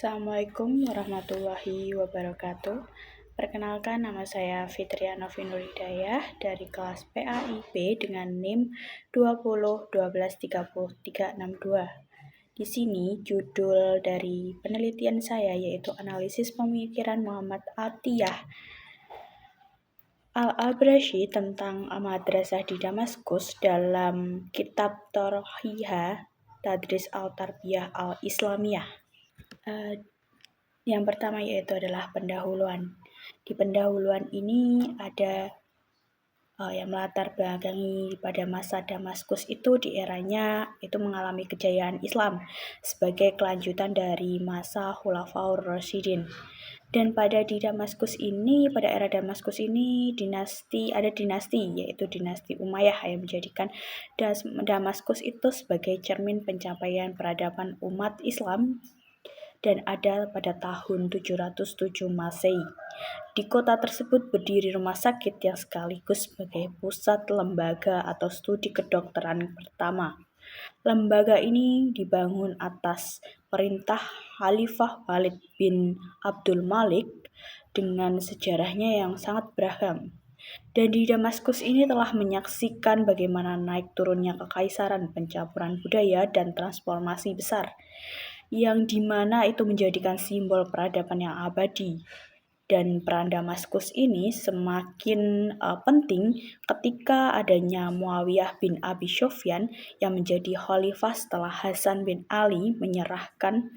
Assalamualaikum warahmatullahi wabarakatuh. Perkenalkan, nama saya Fitriana Finurhidayah dari kelas PAIB dengan NIM 2012130362. Di sini judul dari penelitian saya yaitu analisis pemikiran Muhammad Atiyah Al-Abrashi tentang madrasah di Damaskus dalam kitab Torohiha Tadris Al-Tarbiyah Al-Islamiyah. Yang pertama yaitu adalah pendahuluan. Di pendahuluan ini ada yang melatar belakangi pada masa Damaskus itu di eranya itu mengalami kejayaan Islam sebagai kelanjutan dari masa Khulafaur Rasyidin. Dan pada era Damaskus ini ada dinasti yaitu dinasti Umayyah yang menjadikan Damaskus itu sebagai cermin pencapaian peradaban umat Islam dan ada pada tahun 707 Masehi. Di kota tersebut berdiri rumah sakit yang sekaligus sebagai pusat lembaga atau studi kedokteran pertama. Lembaga ini dibangun atas perintah Khalifah Walid bin Abdul Malik dengan sejarahnya yang sangat beragam. Dan di Damaskus ini telah menyaksikan bagaimana naik turunnya kekaisaran, pencampuran budaya, dan transformasi besar, yang dimana itu menjadikan simbol peradaban yang abadi. Dan peran Damaskus ini semakin penting ketika adanya Muawiyah bin Abi Sufyan yang menjadi khalifah setelah Hasan bin Ali menyerahkan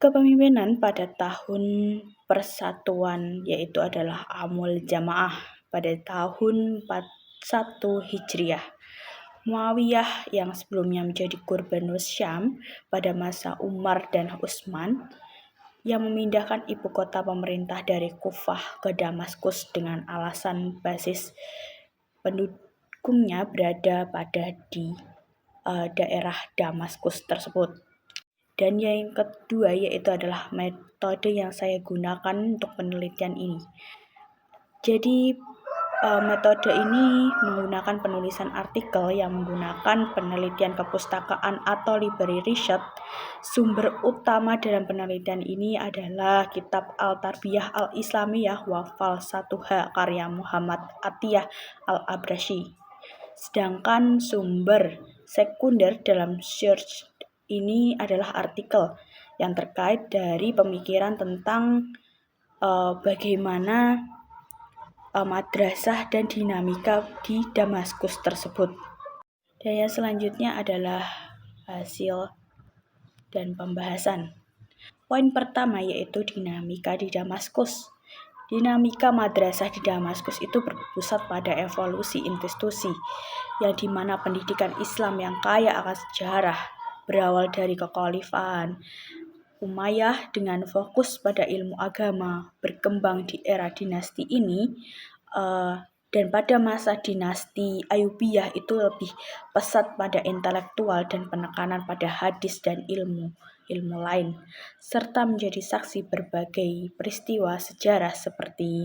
kepemimpinan pada tahun persatuan yaitu adalah Amul Jamaah pada tahun 41 Hijriah. Muawiyah yang sebelumnya menjadi Gubernur Syam pada masa Umar dan Utsman yang memindahkan ibu kota pemerintah dari Kufah ke Damaskus dengan alasan basis pendukungnya berada pada di daerah Damaskus tersebut. Dan yang kedua yaitu adalah metode yang saya gunakan untuk penelitian ini. Jadi metode ini menggunakan penulisan artikel yang menggunakan penelitian kepustakaan atau library research. Sumber utama dalam penelitian ini adalah kitab Al-Tarbiyah Al-Islamiyah wa Falsafatuha karya Muhammad Atiyah Al-Abrashi. Sedangkan sumber sekunder dalam search ini adalah artikel yang terkait dari pemikiran tentang bagaimana madrasah dan dinamika di Damaskus tersebut. Dan yang selanjutnya adalah hasil dan pembahasan. Poin pertama yaitu dinamika di Damaskus. Dinamika madrasah di Damaskus itu berpusat pada evolusi institusi, yang dimana pendidikan Islam yang kaya akan sejarah berawal dari kekhalifahan Umayyah dengan fokus pada ilmu agama berkembang di era dinasti ini, dan pada masa dinasti Ayyubiyah itu lebih pesat pada intelektual dan penekanan pada hadis dan ilmu lain, serta menjadi saksi berbagai peristiwa sejarah seperti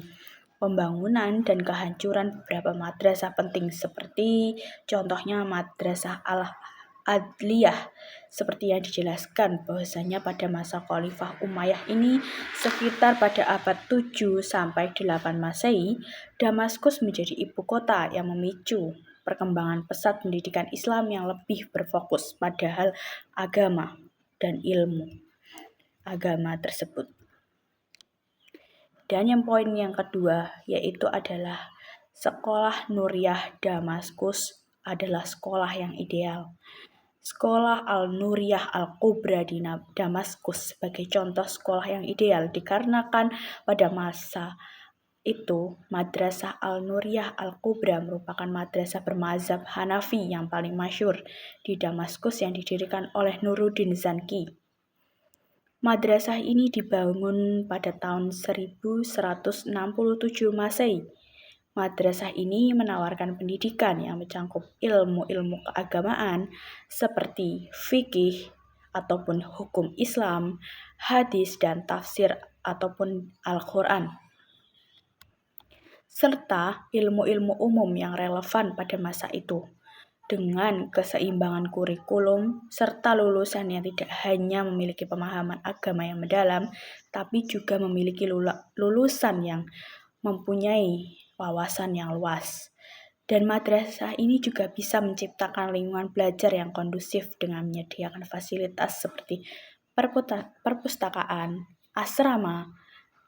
pembangunan dan kehancuran beberapa madrasah penting seperti contohnya Madrasah Al-Adliyah, seperti yang dijelaskan bahwasanya pada masa Khalifah Umayyah ini sekitar pada abad 7 sampai 8 Masehi, Damaskus menjadi ibu kota yang memicu perkembangan pesat pendidikan Islam yang lebih berfokus pada hal agama dan ilmu agama tersebut. Dan yang poin yang kedua yaitu adalah Sekolah Nuriyah Damaskus adalah sekolah yang ideal. Sekolah Al-Nuriyah Al-Kubra di Damaskus sebagai contoh sekolah yang ideal dikarenakan pada masa itu Madrasah Al-Nuriyah Al-Kubra merupakan madrasah bermazhab Hanafi yang paling masyhur di Damaskus yang didirikan oleh Nuruddin Zanki. Madrasah ini dibangun pada tahun 1167 Masehi. Madrasah ini menawarkan pendidikan yang mencakup ilmu-ilmu keagamaan seperti fikih ataupun hukum Islam, hadis dan tafsir ataupun Al-Quran, serta ilmu-ilmu umum yang relevan pada masa itu. dengan keseimbangan kurikulum serta lulusan yang tidak hanya memiliki pemahaman agama yang mendalam, tapi juga memiliki lulusan yang mempunyai wawasan yang luas. Dan madrasah ini juga bisa menciptakan lingkungan belajar yang kondusif dengan menyediakan fasilitas seperti perpustakaan, asrama,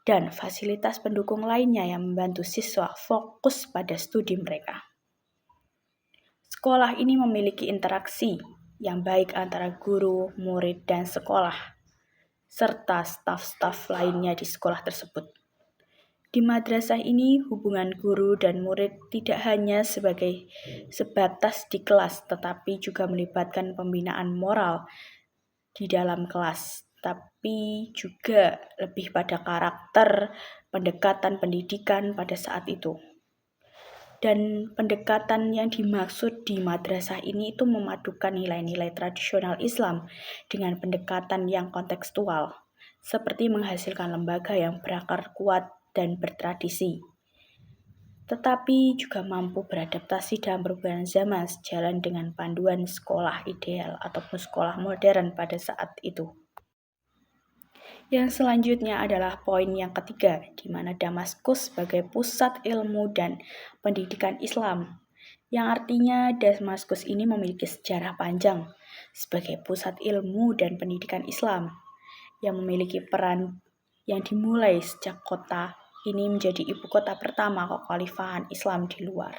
dan fasilitas pendukung lainnya yang membantu siswa fokus pada studi mereka. Sekolah ini memiliki interaksi yang baik antara guru, murid, dan sekolah, serta staf-staf lainnya di sekolah tersebut. Di madrasah ini, hubungan guru dan murid tidak hanya sebatas di kelas, tetapi juga melibatkan pembinaan moral di dalam kelas, tapi juga lebih pada karakter, pendekatan pendidikan pada saat itu. Dan pendekatan yang dimaksud di madrasah ini itu memadukan nilai-nilai tradisional Islam dengan pendekatan yang kontekstual, seperti menghasilkan lembaga yang berakar kuat dan bertradisi, tetapi juga mampu beradaptasi dalam perubahan zaman sejalan dengan panduan sekolah ideal ataupun sekolah modern pada saat itu. Yang selanjutnya adalah poin yang ketiga, di mana Damaskus sebagai pusat ilmu dan pendidikan Islam, yang artinya Damaskus ini memiliki sejarah panjang sebagai pusat ilmu dan pendidikan Islam, yang memiliki peran yang dimulai sejak kota ini menjadi ibu kota pertama kekhalifahan Islam di luar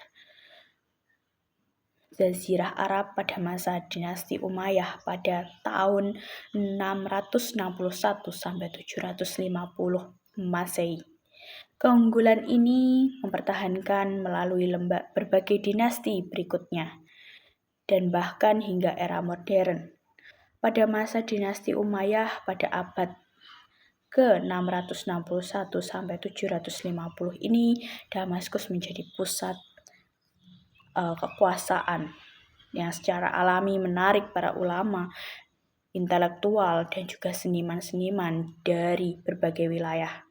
Jazirah Arab pada masa dinasti Umayyah pada tahun 661 sampai 750 Masehi. Keunggulan ini mempertahankan melalui berbagai dinasti berikutnya dan bahkan hingga era modern. Pada masa dinasti Umayyah pada abad ke-661 sampai 750 ini, Damaskus menjadi pusat kekuasaan yang secara alami menarik para ulama, intelektual, dan juga seniman-seniman dari berbagai wilayah.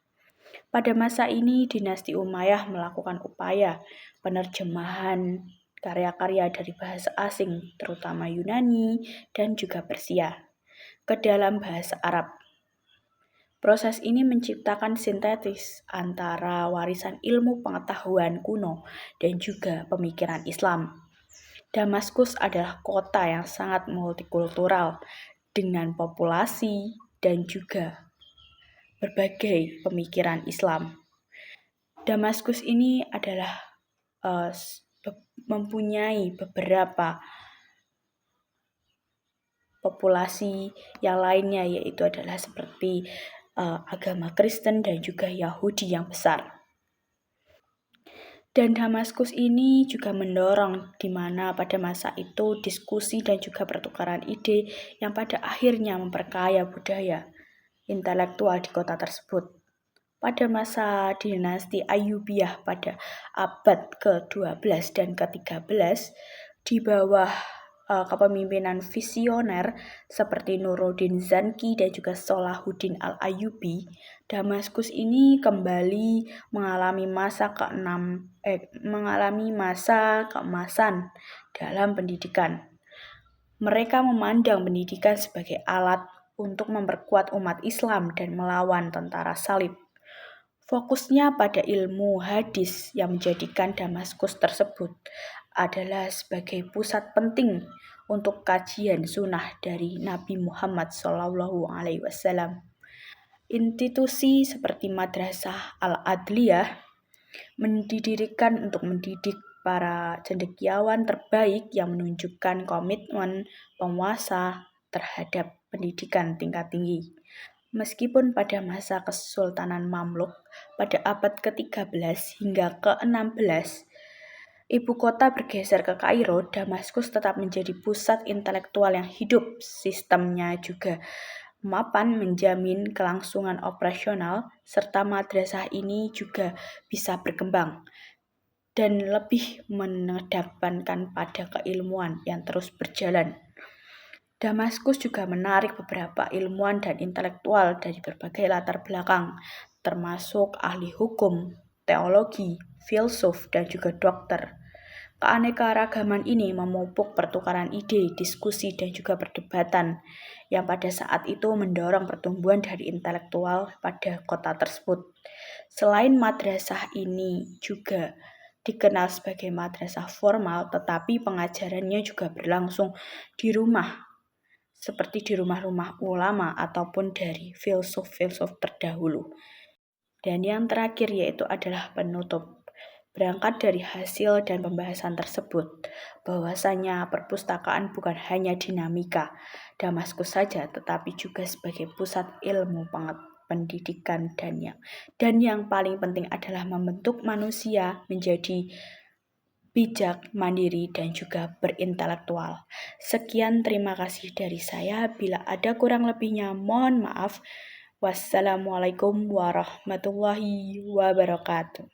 Pada masa ini, dinasti Umayyah melakukan upaya penerjemahan karya-karya dari bahasa asing, terutama Yunani dan juga Persia, ke dalam bahasa Arab. Proses ini menciptakan sintetis antara warisan ilmu pengetahuan kuno dan juga pemikiran Islam. Damaskus adalah kota yang sangat multikultural dengan populasi dan juga berbagai pemikiran Islam. Damaskus ini adalah mempunyai beberapa populasi yang lainnya, yaitu adalah seperti agama Kristen dan juga Yahudi yang besar. Dan Damaskus ini juga mendorong di mana pada masa itu diskusi dan juga pertukaran ide yang pada akhirnya memperkaya budaya intelektual di kota tersebut. Pada masa dinasti Ayyubiyah pada abad ke-12 dan ke-13 di bawah kepemimpinan visioner seperti Nuruddin Zanki dan juga Salahuddin Al-Ayyubi, Damaskus ini kembali mengalami masa keemasan dalam pendidikan. Mereka memandang pendidikan sebagai alat untuk memperkuat umat Islam dan melawan tentara salib. Fokusnya pada ilmu hadis yang menjadikan Damaskus tersebut adalah sebagai pusat penting untuk kajian sunnah dari Nabi Muhammad SAW. Institusi seperti Madrasah Al-Adliyah didirikan untuk mendidik para cendekiawan terbaik yang menunjukkan komitmen penguasa terhadap pendidikan tingkat tinggi. Meskipun pada masa Kesultanan Mamluk pada abad ke-13 hingga ke-16, ibu kota bergeser ke Kairo, Damaskus tetap menjadi pusat intelektual yang hidup. Sistemnya juga mapan menjamin kelangsungan operasional, serta madrasah ini juga bisa berkembang dan lebih mengedepankan pada keilmuan yang terus berjalan. Damaskus juga menarik beberapa ilmuwan dan intelektual dari berbagai latar belakang, termasuk ahli hukum, teologi, filsuf, dan juga dokter. Keanekaragaman ini memupuk pertukaran ide, diskusi, dan juga perdebatan yang pada saat itu mendorong pertumbuhan dari intelektual pada kota tersebut. Selain madrasah ini juga dikenal sebagai madrasah formal, tetapi pengajarannya juga berlangsung di rumah, seperti di rumah-rumah ulama ataupun dari filsuf-filsuf terdahulu. Dan yang terakhir yaitu adalah penutup. Berangkat dari hasil dan pembahasan tersebut, bahwasanya perpustakaan bukan hanya dinamika Damaskus saja, tetapi juga sebagai pusat ilmu pendidikan dan yang paling penting adalah membentuk manusia menjadi bijak, mandiri, dan juga berintelektual. Sekian, terima kasih dari saya. Bila ada kurang lebihnya, mohon maaf. Wassalamualaikum warahmatullahi wabarakatuh.